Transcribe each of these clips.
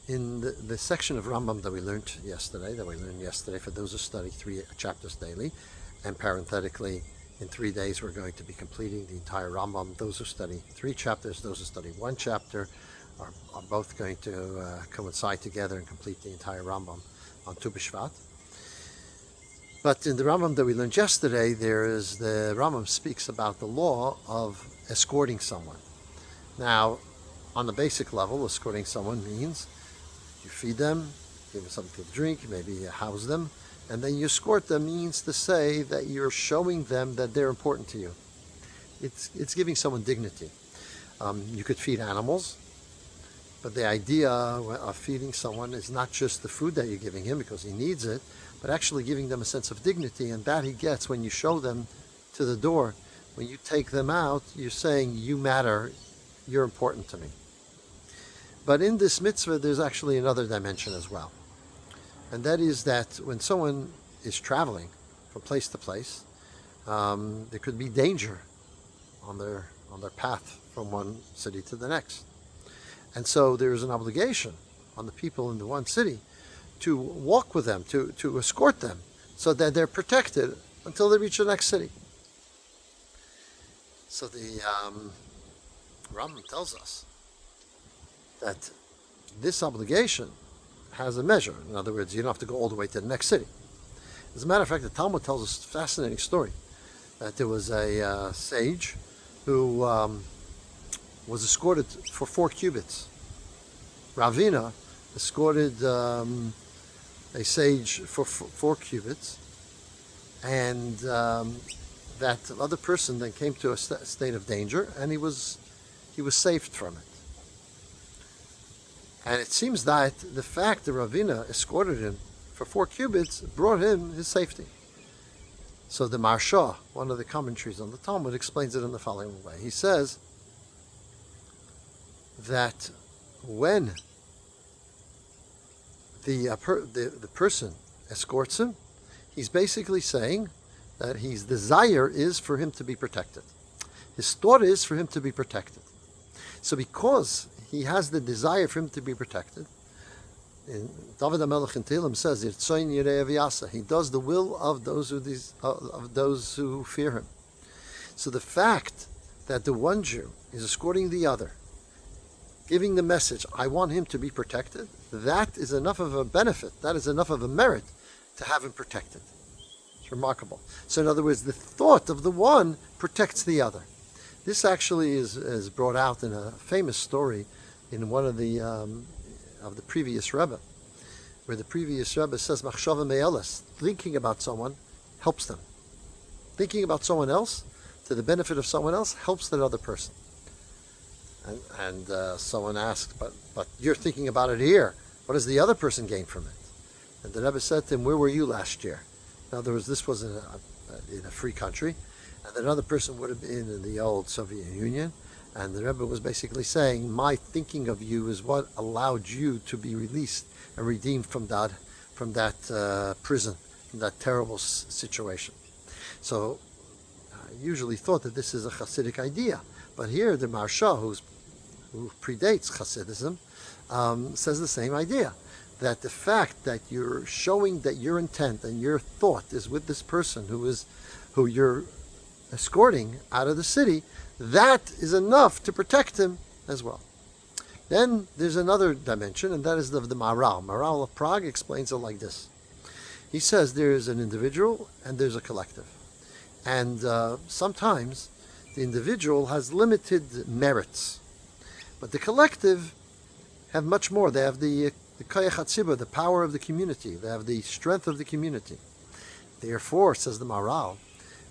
In the section of Rambam that we learned yesterday, for those who study 3 chapters daily, and parenthetically, in 3 days we're going to be completing the entire Rambam. Those who study 3 chapters, those who study 1 chapter, are both going to coincide together and complete the entire Rambam on Tu B'Shvat. But in the Rambam that we learned yesterday, the Rambam speaks about the law of escorting someone. Now, on the basic level, escorting someone means you feed them, give them something to drink, maybe you house them, and then you escort them means to say that you're showing them that they're important to you. It's giving someone dignity. You could feed animals, but the idea of feeding someone is not just the food that you're giving him because he needs it, but actually giving them a sense of dignity, and that he gets when you show them to the door. When you take them out, you're saying, you matter, you're important to me. But in this mitzvah, there's actually another dimension as well. And that is that when someone is traveling from place to place, there could be danger on their path from one city to the next. And so there's an obligation on the people in the one city to walk with them, to escort them, so that they're protected until they reach the next city. So the Rambam tells us that this obligation has a measure. In other words, you don't have to go all the way to the next city. As a matter of fact, the Talmud tells us a fascinating story that there was a sage who was escorted for 4 cubits. Ravina escorted a sage for 4 cubits, and that other person then came to a state of danger, and he was saved from it. And it seems that the fact that Ravina escorted him for 4 cubits brought him his safety. So the Maharsha, one of the commentaries on the Talmud, explains it in the following way. He says that when the person escorts him, he's basically saying that his desire is for him to be protected. His thought is for him to be protected. So because he has the desire for him to be protected, David HaMelech in Tehillim says, he does the will of those who fear him. So the fact that the one Jew is escorting the other, giving the message, I want him to be protected, that is enough of a benefit, that is enough of a merit to have him protected. It's remarkable. So in other words, the thought of the one protects the other. This actually is brought out in a famous story in one of the previous Rebbe, where the previous Rebbe says, Machshava me'eles, thinking about someone helps them. Thinking about someone else to the benefit of someone else helps that other person. And someone asked, but you're thinking about it here. What does the other person gain from it? And the Rebbe said to him, where were you last year? In other words, this was in a free country, and another person would have been in the old Soviet Union. And the Rebbe was basically saying, my thinking of you is what allowed you to be released and redeemed from that prison, from that terrible situation. So I usually thought that this is a Hasidic idea. But here the Maharsha, who predates Hasidism, says the same idea. That the fact that you're showing that your intent and your thought is with this person who you're escorting out of the city, that is enough to protect him as well. Then there's another dimension, and that is the Maharal. Maharal of Prague explains it like this. He says there is an individual and there's a collective. And sometimes the individual has limited merits, but the collective have much more. They have the Koyach HaTzibur, the power of the community. They have the strength of the community. Therefore, says the Maharal,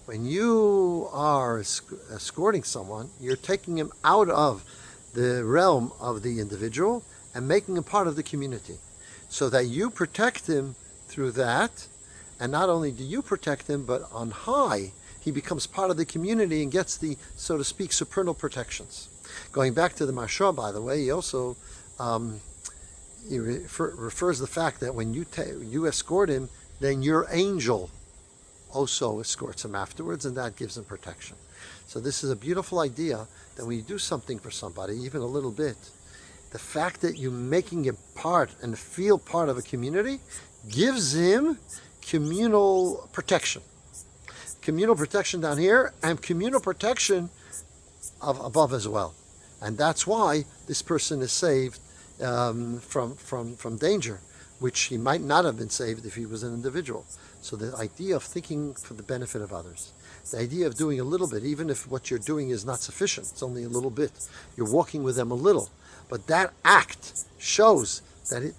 when you are escorting someone, you're taking him out of the realm of the individual and making him part of the community, so that you protect him through that. And not only do you protect him, but on high, he becomes part of the community and gets the, so to speak, supernal protections. Going back to the Maharsha, by the way, he also refers the fact that when you escort him, then your angel also escorts him afterwards, and that gives him protection. So this is a beautiful idea that when you do something for somebody, even a little bit, the fact that you're making a part and feel part of a community gives him communal protection. Communal protection down here and communal protection above as well. And that's why this person is saved from danger, which he might not have been saved if he was an individual. So the idea of thinking for the benefit of others, the idea of doing a little bit, even if what you're doing is not sufficient, it's only a little bit. You're walking with them a little, but that act shows that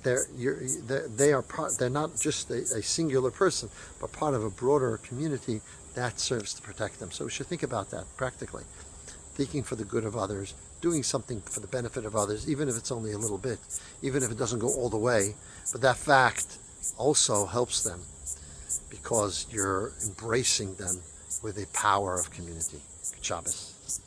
they're not just a singular person, but part of a broader community that serves to protect them. So we should think about that practically, thinking for the good of others, doing something for the benefit of others, even if it's only a little bit, even if it doesn't go all the way. But that fact also helps them because you're embracing them with a power of community. Good Shabbos.